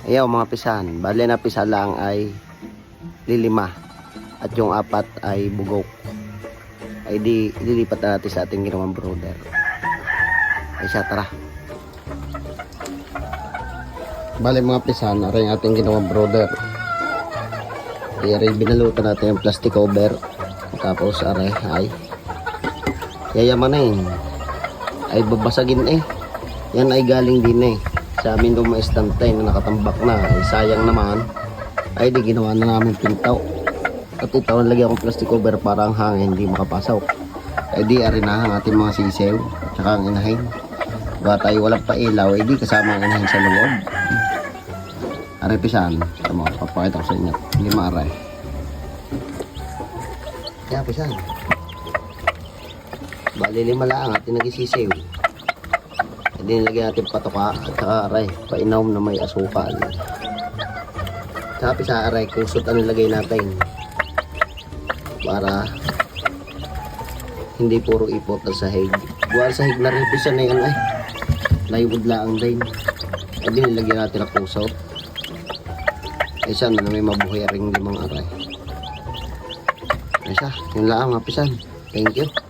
Ayaw mga pisan, bali na pisa lang ay lilima at yung 4 ay bugok. Ay di ililipat na natin sa ating ginawang brother. Ay siya, tara. Bali mga pisan, aray ang ating ginawang brother. Aray binalutan natin yung plastic cover. Tapos aray ay yayamanin. Ay babasagin eh. Yan ay galing din eh sa amin doon mga istantay na nakatambak na. Ay sayang naman. Ay di ginawa na namin pintaw. At ito nalagyan akong plastic cover para ang hangin hindi makapasok. Ay di arin na ang ating mga sisew at saka ang inahin. Ba tayo walang pailaw ay di kasama ang inahin sa loob. Aray pisan. Tama, papakita ko sa inyo. Hindi maaray. Kaya pisan. Bali 5 lang ating nagisisew. Hindi nilagyan natin patoka at saka aray, painom na may asukal. Saka sa aray, kusot ang nilagay natin. Para hindi puro ipot ang sahig. Buwan sahig na rin pisa na yun ay. Plywood lang din. Hindi nilagyan natin ang kusot. Ay sana na may mabuhay ring 5 aray. Ay siya, yun lang mga pisan. Thank you.